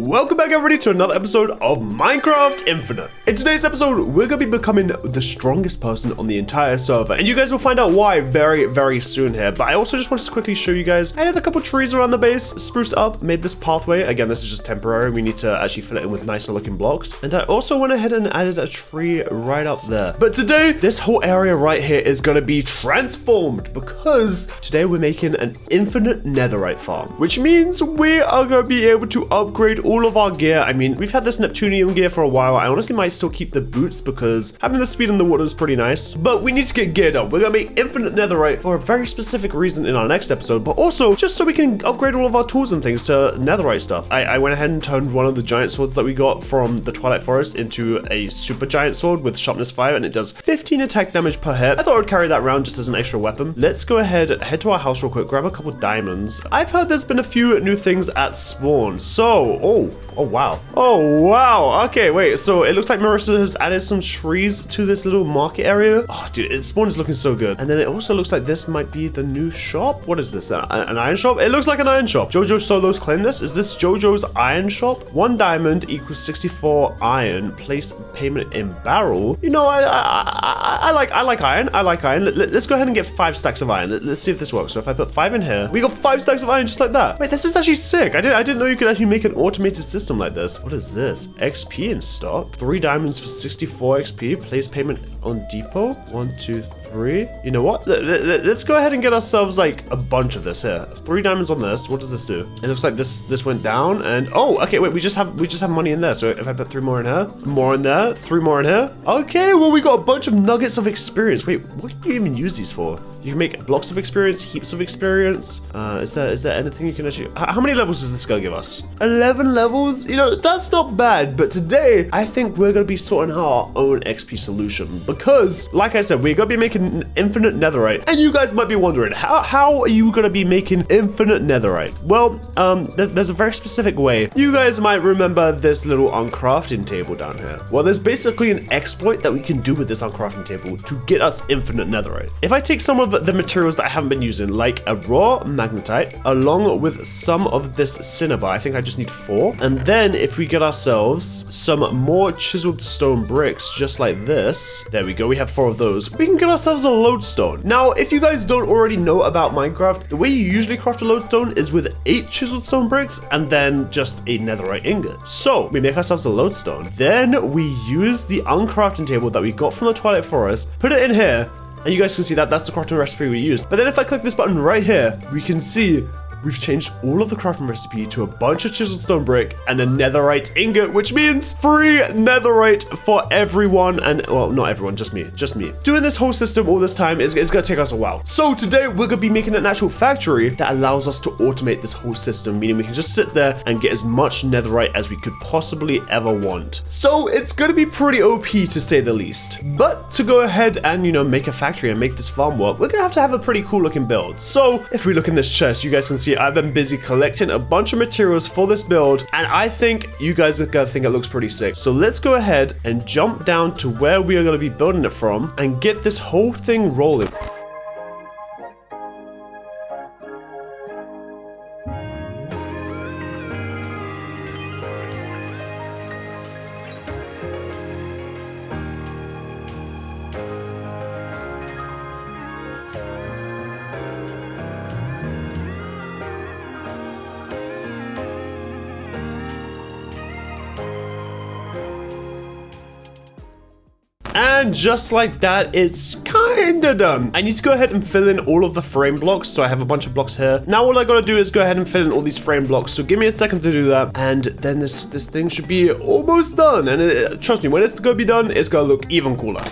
Welcome back everybody to another episode of Minecraft Infinite. In today's episode, we're going to be becoming the strongest person on the entire server, and you guys will find out why very soon here. But I also just wanted to quickly show you guys, I had a couple trees around the base, spruced up, made this pathway. Again, this is just temporary. We need to actually fill it in with nicer looking blocks. And I also went ahead and added a tree right up there. But today, this whole area right here is going to be transformed because today we're making an infinite netherite farm, which means we are going to be able to upgrade all of our gear. I mean, we've had this Neptunium gear for a while. I honestly might still keep the boots because having the speed in the water is pretty nice, but we need to get geared up. We're gonna make infinite netherite for a very specific reason in our next episode, but also just so we can upgrade all of our tools and things to netherite stuff. I went ahead and turned one of the giant swords that we got from the Twilight Forest into a super giant sword with sharpness 5, and it does 15 attack damage per hit. I thought I would carry that around just as an extra weapon. Let's go ahead, head to our house real quick, grab a couple diamonds. I've heard there's been a few new things at spawn, so oh wow, okay, wait, so it looks like Marissa has added some trees to this little market area. Oh dude, its spawn is looking so good. And then it also looks like this might be the new shop. What is this, an iron shop? It looks like an iron shop. Jojo Solos claim this. Is this Jojo's iron shop? 1 diamond equals 64 iron. Place payment in barrel. You know, I like iron. I like iron. Let's go ahead and get 5 stacks of iron. Let's see if this works. So if I put 5 in here, we got 5 stacks of iron just like that. Wait, this is actually sick. I didn't know you could actually make an automated system like this. What is this? XP in stock. 3 diamonds for 64 XP. Place payment on depot. 1, 2, 3. You know what? Let's go ahead and get ourselves like a bunch of this here. 3 diamonds on this. What does this do? It looks like this went down, and oh, okay, wait, we just have money in there. So if I put 3 more in here, more in there, 3 more in here. Okay, well, we got a bunch of nuggets of experience. Wait, what do you even use these for? You can make blocks of experience, heaps of experience. Is there anything you can actually... How many levels does this guy give us? 11 levels? You know, that's not bad, but today, I think we're going to be sorting out our own XP solution because, like I said, we're going to be making infinite netherite. And you guys might be wondering, how are you going to be making infinite netherite? Well, there's a very specific way. You guys might remember this little uncrafting table down here. Well, there's basically an exploit that we can do with this uncrafting table to get us infinite netherite. If I take some of the materials that I haven't been using, like a raw magnetite, along with some of this cinnabar, I think I just need 4. And then if we get ourselves some more chiseled stone bricks, just like this, there we go, we have 4 of those, we can get ourselves a lodestone. Now, if you guys don't already know about Minecraft, the way you usually craft a lodestone is with 8 chiseled stone bricks and then just a netherite ingot. So we make ourselves a lodestone. Then we use the uncrafting table that we got from the Twilight Forest, put it in here, and you guys can see that that's the crafting recipe we used. But then if I click this button right here, we can see we've changed all of the crafting recipe to a bunch of chiseled stone brick and a netherite ingot, which means free netherite for everyone. And well, not everyone, just me. Doing this whole system all this time is gonna take us a while. So today we're gonna be making an actual factory that allows us to automate this whole system, meaning we can just sit there and get as much netherite as we could possibly ever want. So it's gonna be pretty OP to say the least. But to go ahead and, you know, make a factory and make this farm work, we're gonna have a pretty cool looking build. So if we look in this chest, you guys can see I've been busy collecting a bunch of materials for this build, and I think you guys are gonna think it looks pretty sick. So let's go ahead and jump down to where we are gonna be building it from and get this whole thing rolling. And just like that, it's kinda done. I need to go ahead and fill in all of the frame blocks. So I have a bunch of blocks here. Now all I gotta do is go ahead and fill in all these frame blocks. So give me a second to do that. And then this thing should be almost done. And trust me, when it's gonna be done, it's gonna look even cooler.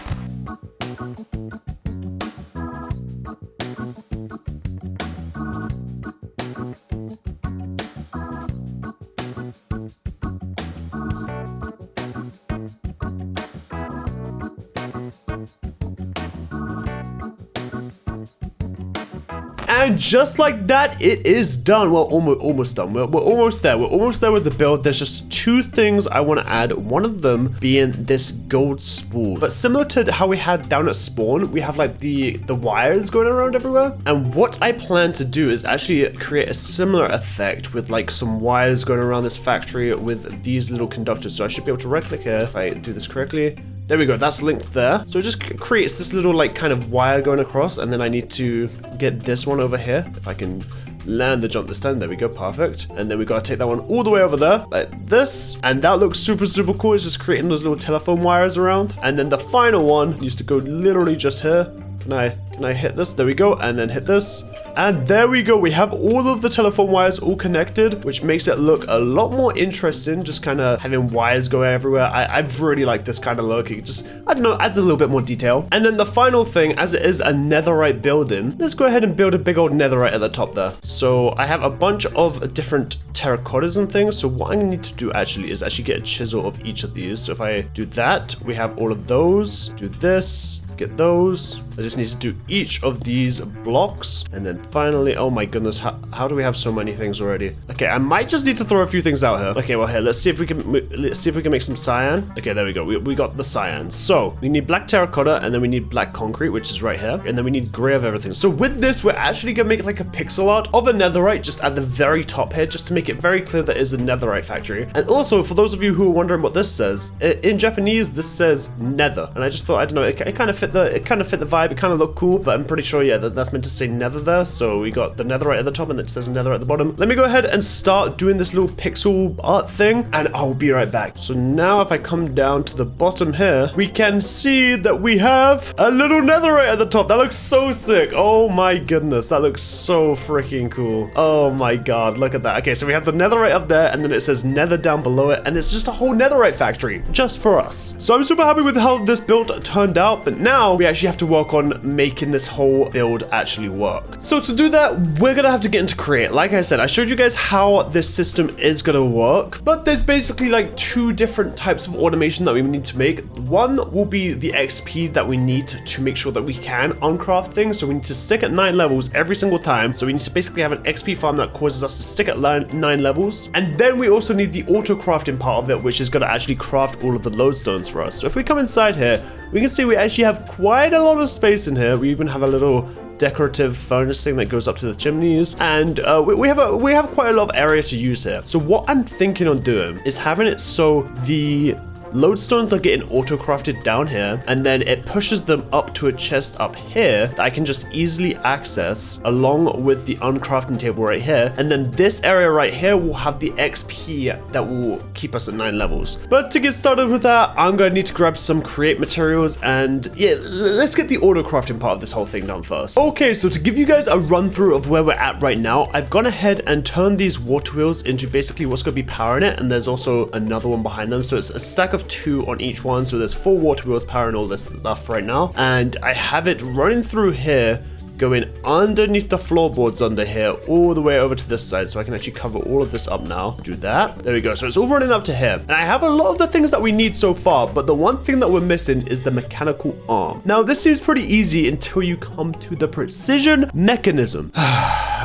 And just like that, it is done. Well, almost done. We're almost there. We're almost there with the build. There's just two things I want to add. One of them being this gold spool. But similar to how we had down at spawn, we have like the wires going around everywhere. And what I plan to do is actually create a similar effect with like some wires going around this factory with these little conductors. So I should be able to right click here if I do this correctly. There we go, that's linked there. So it just creates this little like kind of wire going across, and then I need to get this one over here. If I can land the jump this time, there we go, perfect. And then we gotta take that one all the way over there, like this. And that looks super, super cool. It's just creating those little telephone wires around. And then the final one needs to go literally just here. Can I hit this? There we go, and then hit this. And there we go, we have all of the telephone wires all connected, which makes it look a lot more interesting, just kind of having wires going everywhere. I really like this kind of look. It just, I don't know, adds a little bit more detail. And then the final thing, as it is a netherite building, let's go ahead and build a big old netherite at the top there. So I have a bunch of different terracottas and things. So what I need to do actually is actually get a chisel of each of these. So if I do that, we have all of those. Do this. Get those. I just need to do each of these blocks, and then finally, oh my goodness, how do we have so many things already? Okay, I might just need to throw a few things out here. Okay, well here, let's see if we can make some cyan. Okay, there we go. We got the cyan. So we need black terracotta, and then we need black concrete, which is right here, and then we need gray of everything. So with this, we're actually gonna make like a pixel art of a netherite just at the very top here, just to make it very clear that it's a netherite factory. And also, for those of you who are wondering what this says, in Japanese, this says nether, and I just thought, I don't know, it kind of fit the vibe. It kind of looked cool, but I'm pretty sure, yeah, that's meant to say nether there. So we got the netherite at the top, and it says nether at the bottom. Let me go ahead and start doing this little pixel art thing, and I'll be right back. So now if I come down to the bottom here, we can see that we have a little netherite at the top. That looks so sick. Oh my goodness, that looks so freaking cool. Oh my god, look at that. Okay, so we have the netherite up there, and then it says nether down below it, and it's just a whole netherite factory just for us. So I'm super happy with how this build turned out, but now we actually have to work on making this whole build actually work. So to do that, we're gonna have to get into create. Like I said, I showed you guys how this system is gonna work, but there's basically like two different types of automation that we need to make. One will be the XP that we need to make sure that we can uncraft things. So we need to stick at 9 levels every single time. So we need to basically have an XP farm that causes us to stick at 9 levels. And then we also need the auto crafting part of it, which is gonna actually craft all of the lodestones for us. So if we come inside here, we can see we actually have quite a lot of space in here. We even have a little decorative furnace thing that goes up to the chimneys, and we have quite a lot of area to use here. So what I'm thinking on doing is having it so the lodestones are getting auto-crafted down here, and then it pushes them up to a chest up here that I can just easily access along with the uncrafting table right here. And then this area right here will have the XP that will keep us at 9 levels. But to get started with that, I'm going to need to grab some create materials, and yeah, let's get the auto-crafting part of this whole thing done first. Okay, so to give you guys a run through of where we're at right now, I've gone ahead and turned these water wheels into basically what's going to be powering it, and there's also another one behind them. So it's a stack of 2 on each one, so there's 4 water wheels powering all this stuff right now, and I have it running through here, going underneath the floorboards under here all the way over to this side, so I can actually cover all of this up now. Do that. There we go. So it's all running up to here, and I have a lot of the things that we need so far, but the one thing that we're missing is the mechanical arm. Now this seems pretty easy until you come to the precision mechanism.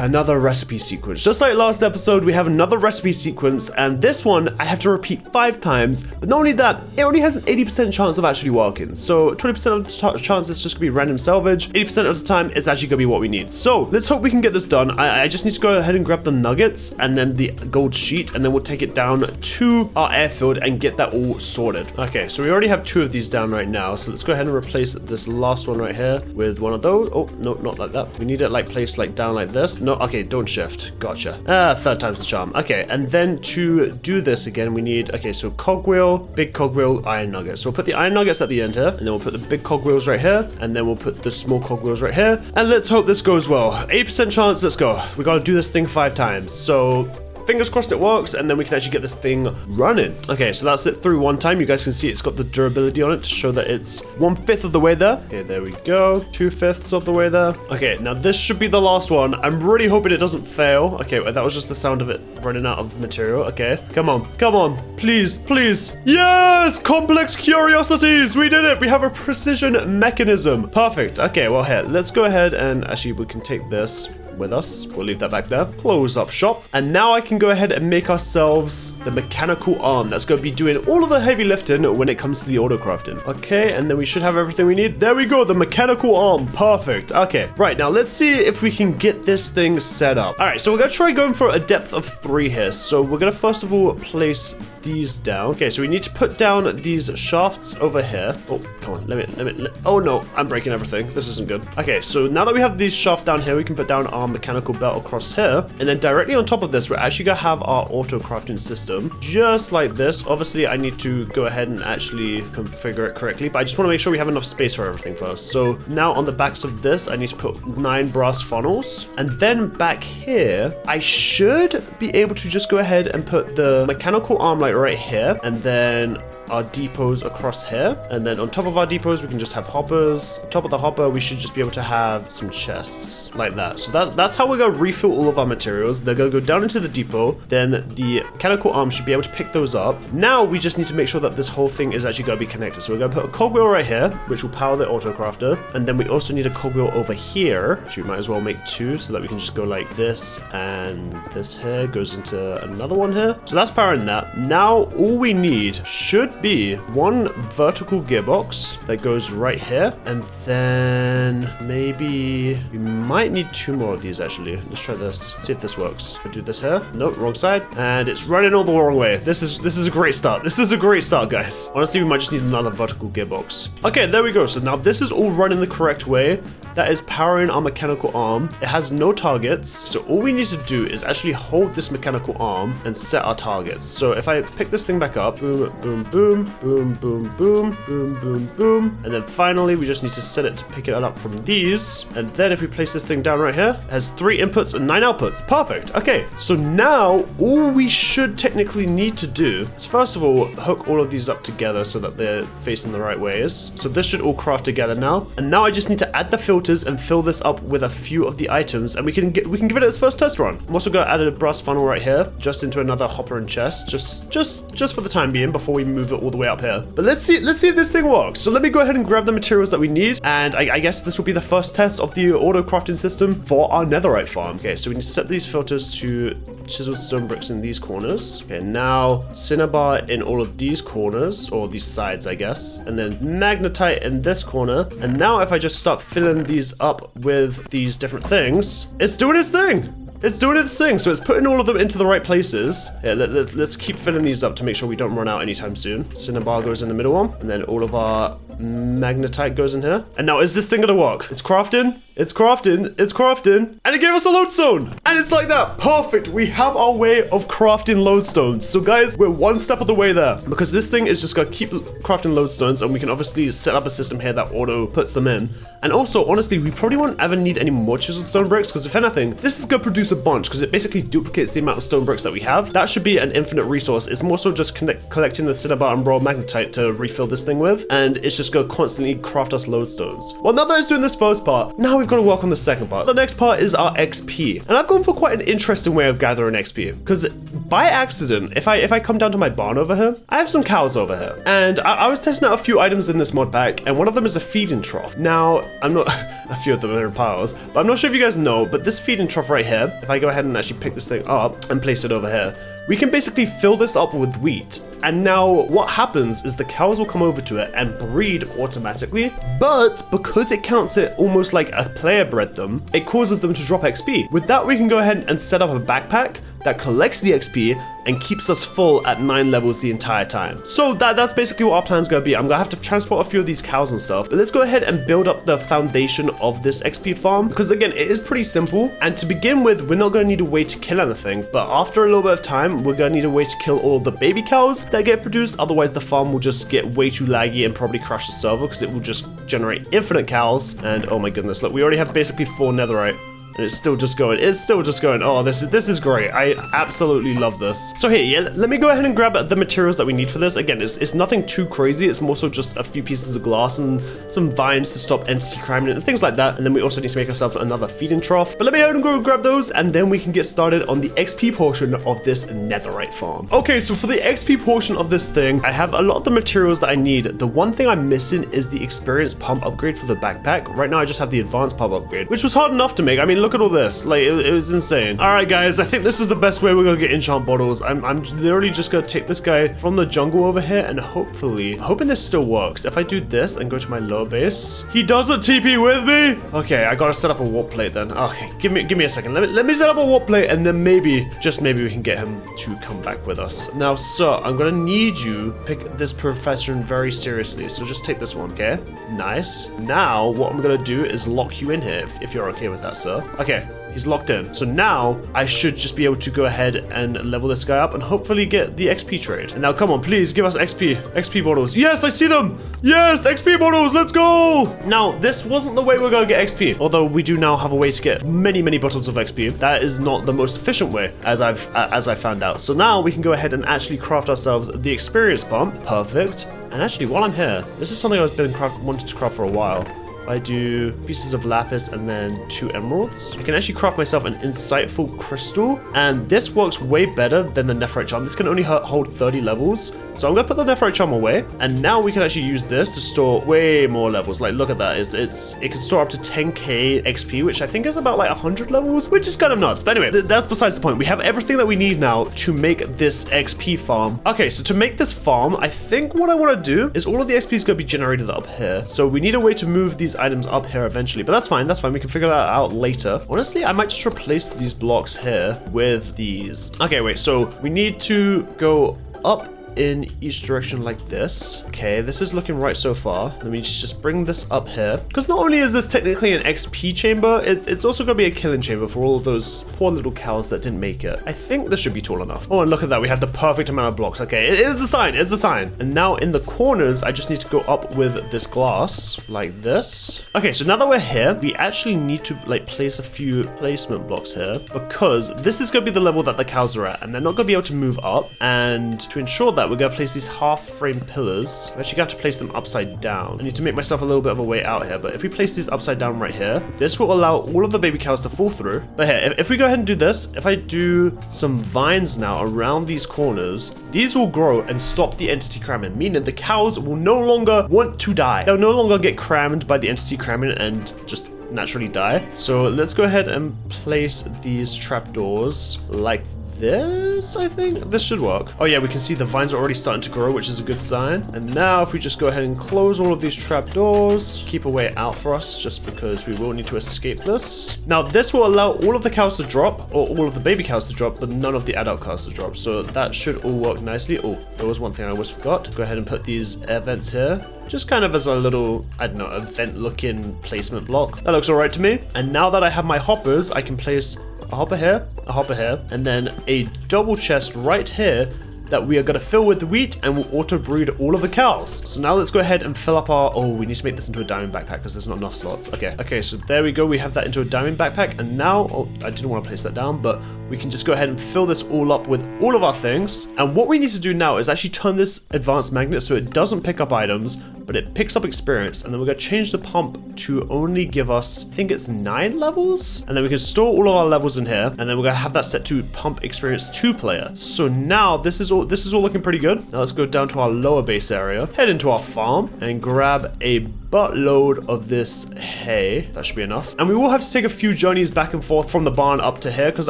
Another recipe sequence. Just like last episode, we have another recipe sequence, and this one I have to repeat 5 times, but not only that, it only has an 80% chance of actually working. So 20% of the chance it's just gonna be random salvage, 80% of the time it's actually gonna be what we need. So let's hope we can get this done. I just need to go ahead and grab the nuggets and then the gold sheet, and then we'll take it down to our airfield and get that all sorted. Okay, so we already have 2 of these down right now, so let's go ahead and replace this last one right here with one of those. Oh, no, not like that. We need it like placed like down like this. No, okay, don't shift. Gotcha. 3rd time's the charm. Okay, and then to do this again, we need, okay, so cogwheel, big cogwheel, iron nuggets. So we'll put the iron nuggets at the end here, and then we'll put the big cogwheels right here, and then we'll put the small cogwheels right here, and let's hope this goes well. 80% chance, let's go. We gotta do this thing 5 times. So fingers crossed it works, and then we can actually get this thing running. Okay, so that's it through 1 time. You guys can see it's got the durability on it to show that it's 1/5 of the way there. Okay, there we go. 2/5 of the way there. Okay, now this should be the last one. I'm really hoping it doesn't fail. Okay, that was just the sound of it running out of material. Okay, come on, please, please. Yes, complex curiosities. We did it. We have a precision mechanism. Perfect. Okay, well here, let's go ahead and actually we can take this. with us. We'll leave that back there. Close up shop. And now I can go ahead and make ourselves the mechanical arm that's going to be doing all of the heavy lifting when it comes to the auto crafting. Okay, and then we should have everything we need. There we go, the mechanical arm. Perfect. Okay, right, now let's see if we can get this thing set up. All right, so we're going to try going for a depth of 3 here. So we're going to first of all place these down. Okay, so we need to put down these shafts over here. Oh, come on, let me. Oh no, I'm breaking everything. This isn't good. Okay, so now that we have these shafts down here, we can put down our mechanical belt across here. And then directly on top of this, we're actually going to have our auto crafting system, just like this. Obviously, I need to go ahead and actually configure it correctly, but I just want to make sure we have enough space for everything first. So now on the backs of this, I need to put 9 brass funnels. And then back here, I should be able to just go ahead and put the mechanical arm like right here, and then our depots across here, and then on top of our depots we can just have hoppers. On top of the hopper we should just be able to have some chests like that. So that's how we're going to refill all of our materials. They're going to go down into the depot, then the mechanical arm should be able to pick those up. Now we just need to make sure that this whole thing is actually going to be connected. So we're going to put a cogwheel right here, which will power the auto crafter, and then we also need a cogwheel over here, which we might as well make 2 so that we can just go like this, and this here goes into another one here. So that's powering that. Now all we need should be 1 vertical gearbox that goes right here, and then maybe we might need 2 more of these actually. Let's try this, see if this works. We'll do this here. Nope, wrong side, and it's running all the wrong way. This is a great start. This is a great start, guys. Honestly, we might just need another vertical gearbox. Okay, there we go. So now this is all running the correct way. That is powering our mechanical arm. It has no targets, so all we need to do is actually hold this mechanical arm and set our targets. So if I pick this thing back up, boom, boom, boom, boom, boom, boom, boom, boom, boom, and then finally we just need to set it to pick it up from these. And then if we place this thing down right here, it has 3 inputs and 9 outputs. Perfect. Okay, so now all we should technically need to do is first of all hook all of these up together so that they're facing the right ways. So this should all craft together now, and now I just need to add the filters and fill this up with a few of the items, and we can give it its first test run. I'm also going to add a brass funnel right here, just into another hopper and chest, just for the time being before we move it all the way up here. But let's see if this thing works. So let me go ahead and grab the materials that we need, and I guess this will be the first test of the auto crafting system for our netherite farm. Okay, so we need to set these filters to chiseled stone bricks in these corners. Okay, now cinnabar in all of these corners, or these sides, I guess, and then magnetite in this corner. And now if I just start filling these up with these different things, it's doing its thing. It's doing its thing, so it's putting all of them into the right places. Yeah, let's keep filling these up to make sure we don't run out anytime soon. Cinnabar goes in the middle one, and then all of our magnetite goes in here. And now is this thing gonna work? It's crafting, it's crafting, it's crafting, and it gave us a lodestone. And it's like that, perfect. We have our way of crafting lodestones. So guys, we're 1 step of the way there, because this thing is just gonna keep crafting lodestones, and we can obviously set up a system here that auto puts them in. And also, honestly, we probably won't ever need any more chiseled stone bricks, because if anything, this is gonna produce a bunch, because it basically duplicates the amount of stone bricks that we have. That should be an infinite resource. It's more so just collecting the cinnabar and raw magnetite to refill this thing with, and it's just gonna constantly craft us lodestones. Well, now that it's doing this first part, now we've got to work on the second part. The next part is our XP, and I've gone for quite an interesting way of gathering XP, because by accident, if I come down to my barn over here, I have some cows over here, and I was testing out a few items in this mod pack, and one of them is a feeding trough. Now, I'm not a few of them are in piles, but I'm not sure if you guys know, but this feeding trough right here, if I go ahead and actually pick this thing up and place it over here, we can basically fill this up with wheat. And now what happens is the cows will come over to it and breed automatically, but because it counts it almost like a player bred them, it causes them to drop XP. With that, we can go ahead and set up a backpack that collects the XP and keeps us full at 9 levels the entire time. So that's basically what our plan's gonna be. I'm gonna have to transport a few of these cows and stuff, but let's go ahead and build up the foundation of this XP farm, because again, it is pretty simple. And to begin with, we're not gonna need a way to kill anything, but after a little bit of time, we're gonna need a way to kill all the baby cows that get produced. Otherwise, the farm will just get way too laggy and probably crash the server, because it will just generate infinite cows. And oh my goodness, look, we already have basically 4 netherite. And it's still just going. It's still just going. Oh, this is great. I absolutely love this. So here, yeah, let me go ahead and grab the materials that we need for this. Again, it's nothing too crazy. It's more so just a few pieces of glass and some vines to stop entity crime and things like that. And then we also need to make ourselves another feeding trough. But let me go ahead and go grab those, and then we can get started on the XP portion of this netherite farm. Okay, so for the XP portion of this thing, I have a lot of the materials that I need. The one thing I'm missing is the experience pump upgrade for the backpack. Right now, I just have the advanced pump upgrade, which was hard enough to make. I mean, mean, look at all this. Like, it was insane. All right, guys, I think this is the best way we're gonna get enchant bottles. I'm literally just gonna take this guy from the jungle over here and hoping this still works. If I do this and go to my lower base, he doesn't TP with me. Okay, I gotta set up a warp plate then. Okay, give me a second. Let me set up a warp plate, and then maybe, just maybe, we can get him to come back with us. Now, sir, I'm gonna need you to pick this profession very seriously. So just take this one, okay? Nice. Now, what I'm gonna do is lock you in here, if you're okay with that, sir. Okay. He's locked in. So now I should just be able to go ahead and level this guy up and hopefully get the XP trade. And now come on, please give us XP bottles. Yes, I see them. Yes, XP bottles. Let's go. Now, this wasn't the way we're going to get XP. Although we do now have a way to get many bottles of XP. That is not the most efficient way, as I found out. So now we can go ahead and actually craft ourselves the experience pump. Perfect. And actually, while I'm here, this is something I've been wanting to craft for a while. I do pieces of lapis and then 2 emeralds. I can actually craft myself an insightful crystal, and this works way better than the netherite charm. This can only hold 30 levels, so I'm gonna put the netherite charm away, and now we can actually use this to store way more levels. Like, look at that. It can store up to 10k XP, which I think is about like 100 levels, which is kind of nuts. But anyway, that's besides the point. We have everything that we need now to make this XP farm. Okay, so to make this farm, I think what I want to do is all of the XP is going to be generated up here. So we need a way to move these items up here eventually, but that's fine. We can figure that out later. Honestly, I might just replace these blocks here with these. Okay, wait, so we need to go up in each direction like this. Okay, this is looking right so far. Let me just bring this up here, because not only is this technically an XP chamber, it's also going to be a killing chamber for all of those poor little cows that didn't make it. I think this should be tall enough. Oh, and look at that, we have the perfect amount of blocks. Okay, it is a sign, it's a sign. And now in the corners, I just need to go up with this glass like this. Okay, so now that we're here, we actually need to like place a few placement blocks here, because this is going to be the level that the cows are at, and they're not going to be able to move up. And to ensure that, we're going to place these half-frame pillars. I'm actually going to have to place them upside down. I need to make myself a little bit of a way out here, but if we place these upside down right here, this will allow all of the baby cows to fall through. But here, if we go ahead and do this, if I do some vines now around these corners, these will grow and stop the entity cramming, meaning the cows will no longer want to die. They'll no longer get crammed by the entity cramming and just naturally die. So let's go ahead and place these trapdoors like this. I think this should work. Oh yeah, we can see the vines are already starting to grow, which is a good sign. And now if we just go ahead and close all of these trapdoors, keep a way out for us, just because we will need to escape this. Now this will allow all of the cows to drop, or all of the baby cows to drop, but none of the adult cows to drop. So that should all work nicely. Oh, there was one thing I almost forgot. Go ahead and put these air vents here, just kind of as a little, I don't know, event looking placement block. That looks all right to me. And now that I have my hoppers, I can place a hopper here, and then a double chest right here that we are going to fill with wheat and will auto breed all of the cows. So now let's go ahead and fill up our, oh, we need to make this into a diamond backpack because there's not enough slots. Okay, so there we go. We have that into a diamond backpack, and now, oh, I didn't want to place that down, but we can just go ahead and fill this all up with all of our things. And what we need to do now is actually turn this advanced magnet so it doesn't pick up items, but it picks up experience. And then we're going to change the pump to only give us, I think it's 9 levels. And then we can store all of our levels in here. And then we're going to have that set to pump experience 2 player. So now this is all looking pretty good. Now let's go down to our lower base area, head into our farm and grab a buttload of this hay. That should be enough. And we will have to take a few journeys back and forth from the barn up to here because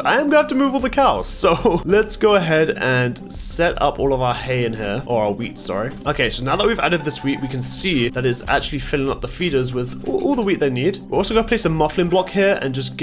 I am going to have to move all the cows. So let's go ahead and set up all of our hay in here, or our wheat, sorry. Okay, so now that we've added this wheat, we can see that it's actually filling up the feeders with all the wheat they need. We're also going to place a muffling block here and just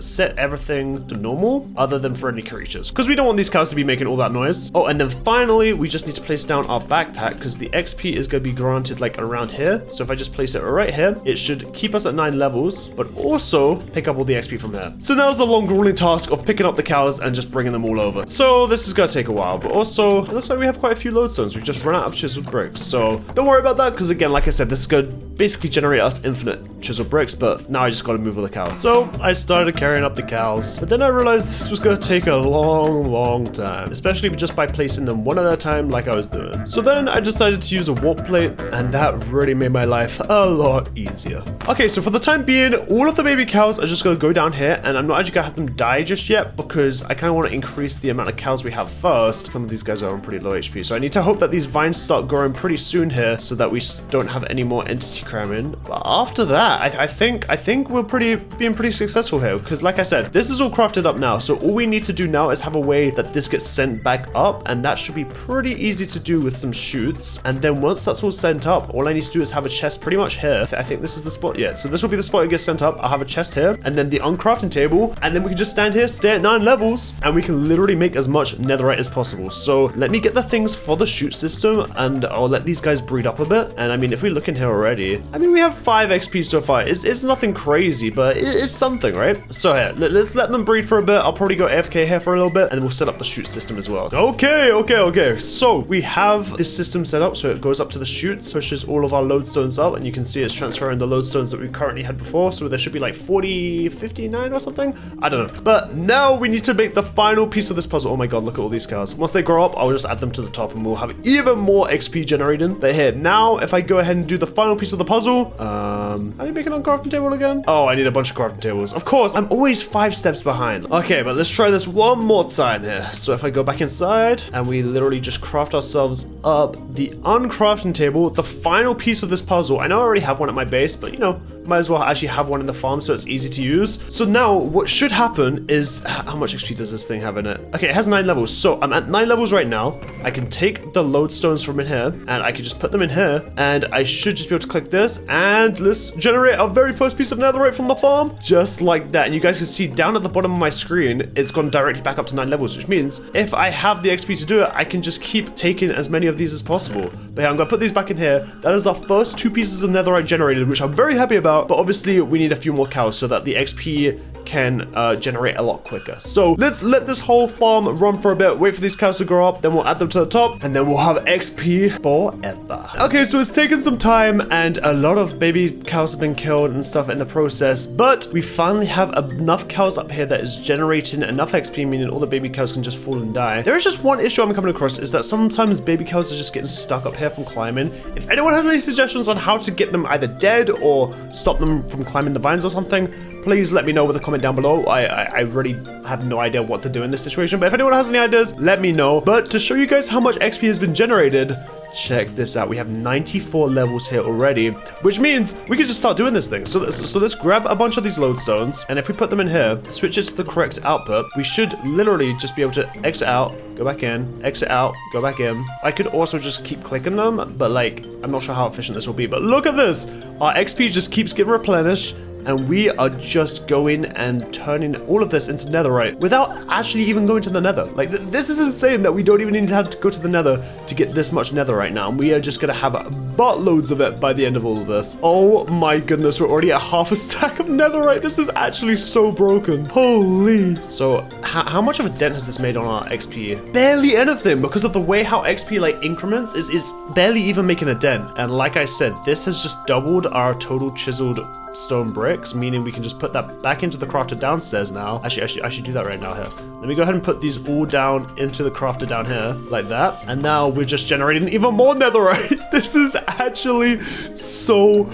set everything to normal other than for any creatures, because we don't want these cows to be making all that noise. Oh, and then finally we just need to place down our backpack because the XP is going to be granted like around here. So if I just place it right here, it should keep us at 9 levels, but also pick up all the XP from here. So now's the long grueling task of picking up the cows and just bringing them all over. So this is going to take a while, but also it looks like we have quite a few lodestones. We've just run out of chiseled bricks, so don't worry about that, because again, like I said, this is going to basically generate us infinite chiseled bricks, but now I just got to move all the cows. So I started carrying up the cows, but then I realized this was going to take a long time, especially just by placing them one at a time like I was doing. So then I decided to use a warp plate, and that really made my life a lot easier. Okay, so for the time being, all of the baby cows are just going to go down here, and I'm not actually going to have them die just yet because I kind of want to increase the amount of cows we have first. Some of these guys are on pretty low HP, so I need to hope that these vines start growing pretty soon here so that we don't have any more entity cramming. But after that, I think we're being pretty successful here. because like I said, this is all crafted up now. So all we need to do now is have a way that this gets sent back up, and that should be pretty easy to do with some chutes. And then once that's all sent up, all I need to do is have a chest pretty much here. I think this is the spot. Yeah, so this will be the spot it gets sent up. I'll have a chest here, and then the uncrafting table, and then we can just stand here, stay at 9 levels, and we can literally make as much netherite as possible. So let me get the things for the chute system, and I'll let these guys breed up a bit. And I mean, if we look in here already, I mean, we have 5 XP so far. It's nothing crazy, but it's something, right? So here, let's let them breed for a bit. I'll probably go AFK here for a little bit, and then we'll set up the chute system as well. Okay. So we have this system set up, so it goes up to the chutes, pushes all of our lodestones up, and you can see it's transferring the lodestones that we currently had before. So there should be like 40, 59 or something. I don't know. But now we need to make the final piece of this puzzle. Oh my god, look at all these cows. Once they grow up, I'll just add them to the top, and we'll have even more XP generating. But here, now, if I go ahead and do the final piece of the puzzle, how do you make an uncrafting table again? Oh, I need a bunch of crafting tables. Of course, I'm always 5 steps behind. Okay, but let's try this one more time here. So if I go back inside, and we literally just craft ourselves up the uncrafting table, the final piece of this puzzle. I know I already have one at my base, but you know, might as well actually have one in the farm so it's easy to use. So now what should happen is, how much XP does this thing have in it? Okay, it has 9 levels. So I'm at 9 levels right now. I can take the lodestones from in here, and I can just put them in here, and I should just be able to click this, and let's generate our very first piece of netherite from the farm, just like that. And you guys can see down at the bottom of my screen, it's gone directly back up to 9 levels, which means if I have the XP to do it, I can just keep taking as many of these as possible. But yeah, I'm gonna put these back in here. That is our first 2 pieces of netherite generated, which I'm very happy about. But obviously we need a few more cows so that the XP can generate a lot quicker. So let's let this whole farm run for a bit, wait for these cows to grow up, then we'll add them to the top, and then we'll have XP forever. Okay, so it's taken some time, and a lot of baby cows have been killed and stuff in the process, but we finally have enough cows up here that is generating enough XP, meaning all the baby cows can just fall and die. There is just one issue I'm coming across, is that sometimes baby cows are just getting stuck up here from climbing. If anyone has any suggestions on how to get them either dead or stop them from climbing the vines or something, please let me know with a comment down below. I really have no idea what to do in this situation, but if anyone has any ideas, let me know. But to show you guys how much XP has been generated, check this out. We have 94 levels here already, which means we can just start doing this thing. So let's grab a bunch of these lodestones, and if we put them in here, switch it to the correct output, we should literally just be able to exit out, go back in, exit out, go back in. I could also just keep clicking them, but like, I'm not sure how efficient this will be. But look at this. Our XP just keeps getting replenished, and we are just going and turning all of this into netherite without actually even going to the nether. Like, this is insane that we don't even need to have to go to the nether to get this much netherite now. And we are just gonna have buttloads of it by the end of all of this. Oh my goodness, we're already at half a stack of netherite. This is actually so broken. Holy. So how much of a dent has this made on our XP? Barely anything, because of the way how XP like increments is barely even making a dent. And like I said, this has just doubled our total chiseled stone bricks, meaning we can just put that back into the crafter downstairs now. Actually, I should do that right now here. Let me go ahead and put these all down into the crafter down here, like that. And now we're just generating even more netherite. This is actually so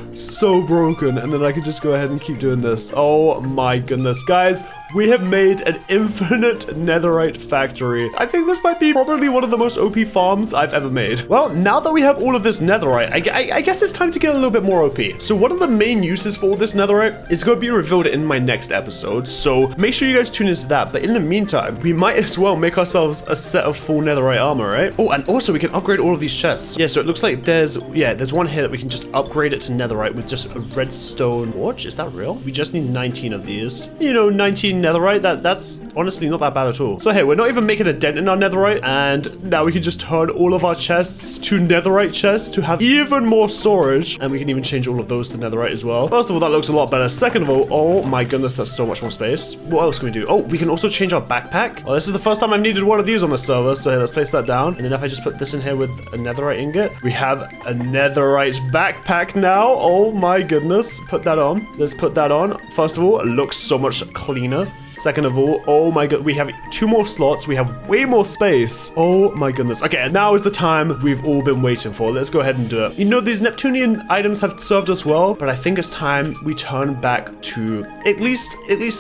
broken. And then I can just go ahead and keep doing this. Oh my goodness. Guys, we have made an infinite netherite factory. I think this might be probably one of the most OP farms I've ever made. Well, now that we have all of this netherite, I guess it's time to get a little bit more OP. So one of the main uses for all this netherite is going to be revealed in my next episode. So make sure you guys tune into that. But in the meantime, we might as well make ourselves a set of full netherite armor, right? Oh, and also we can upgrade all of these chests. Yeah, so it looks like there's one here that we can just upgrade it to netherite with just a redstone torch. Is that real? We just need 19 of these. You know, 19 netherite, that's honestly not that bad at all. So hey, we're not even making a dent in our netherite, and now we can just turn all of our chests to netherite chests to have even more storage, and we can even change all of those to netherite as well. First of all, that looks a lot better. Second of all, oh my goodness, that's so much more space. What else can we do? Oh, we can also change our backpack. Well, this is the first time I've needed one of these on the server, so hey, let's place that down. And then if I just put this in here with a netherite ingot, we have a netherite backpack now. Oh my goodness. Put that on. Let's put that on. First of all, it looks so much cleaner. Second of all, oh my god, we have 2 more slots. We have way more space. Oh my goodness. Okay, and now is the time we've all been waiting for. Let's go ahead and do it. You know, these Neptunian items have served us well, but I think it's time we turn back to at least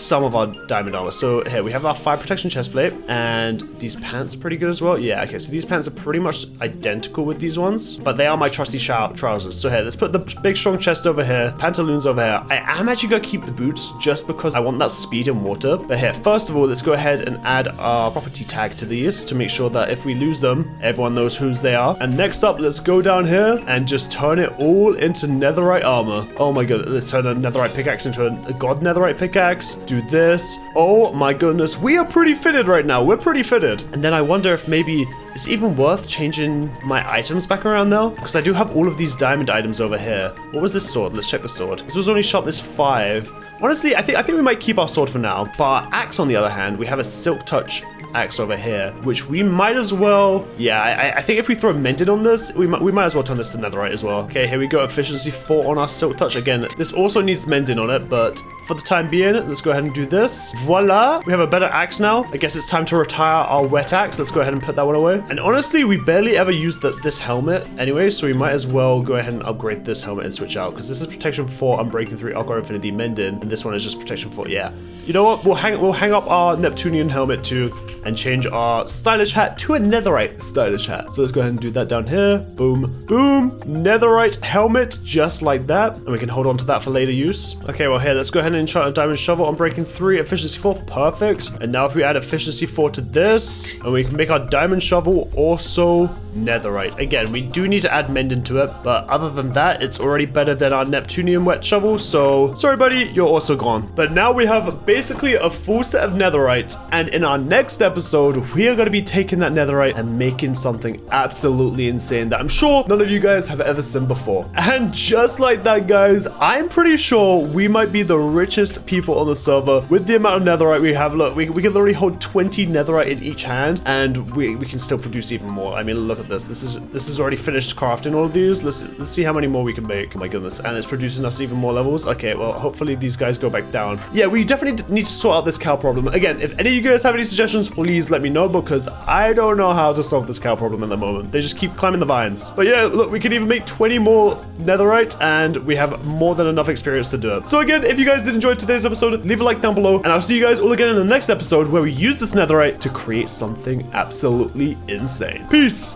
some of our diamond armor. So here we have our fire protection chest plate, and these pants are pretty good as well. Yeah, okay, so these pants are pretty much identical with these ones, but they are my trusty trousers. So here, let's put the big strong chest over here, pantaloons over here. I am actually gonna keep the boots just because I want that speed in water. But here, first of all, let's go ahead and add our property tag to these to make sure that if we lose them, everyone knows whose they are. And next up, let's go down here and just turn it all into netherite armor. Oh my god, let's turn a netherite pickaxe into a god netherite pickaxe. Do this. Oh my goodness, we are pretty fitted right now. We're pretty fitted. And then I wonder if maybe it's even worth changing my items back around now, because I do have all of these diamond items over here. What was this sword? Let's check the sword. This was only sharpness 5. Honestly, I think we might keep our sword for now. But our axe, on the other hand, we have a silk touch axe over here, which we might as well, yeah, I think if we throw mended on this, we might as well turn this to netherite as well. Okay, here we go, efficiency 4 on our silk touch. Again, this also needs mending on it, but for the time being, let's go ahead and do this. Voila, we have a better axe now. I guess it's time to retire our wet axe. Let's go ahead and put that one away. And honestly, we barely ever use this helmet anyway, so we might as well go ahead and upgrade this helmet and switch out, because this is protection 4, unbreaking 3, Aqua Infinity, mending, and this one is just protection 4. Yeah, you know what, we'll hang up our Neptunian helmet too, and change our stylish hat to a netherite stylish hat. So let's go ahead and do that down here. Boom, boom, netherite helmet, just like that. And we can hold on to that for later use. Okay, well here, let's go ahead and enchant a diamond shovel on breaking 3, efficiency 4, perfect. And now if we add efficiency 4 to this, and we can make our diamond shovel also netherite. Again, we do need to add mending to it, but other than that, it's already better than our Neptunian wet shovel, so sorry buddy, you're also gone. But now we have basically a full set of netherite, and in our next episode, we are going to be taking that netherite and making something absolutely insane that I'm sure none of you guys have ever seen before. And just like that, guys, I'm pretty sure we might be the richest people on the server with the amount of netherite we have. Look, we can literally hold 20 netherite in each hand, and we can still produce even more. I mean, look at this. This is already finished crafting all of these. Let's see how many more we can make. Oh my goodness, and it's producing us even more levels. Okay, well, hopefully these guys go back down. Yeah, we definitely need to sort out this cow problem. Again, if any of you guys have any suggestions, please let me know, because I don't know how to solve this cow problem at the moment. They just keep climbing the vines. But yeah, look, we can even make 20 more netherite, and we have more than enough experience to do it. So again, if you guys did enjoy today's episode, leave a like down below, and I'll see you guys all again in the next episode where we use this netherite to create something absolutely insane. Peace!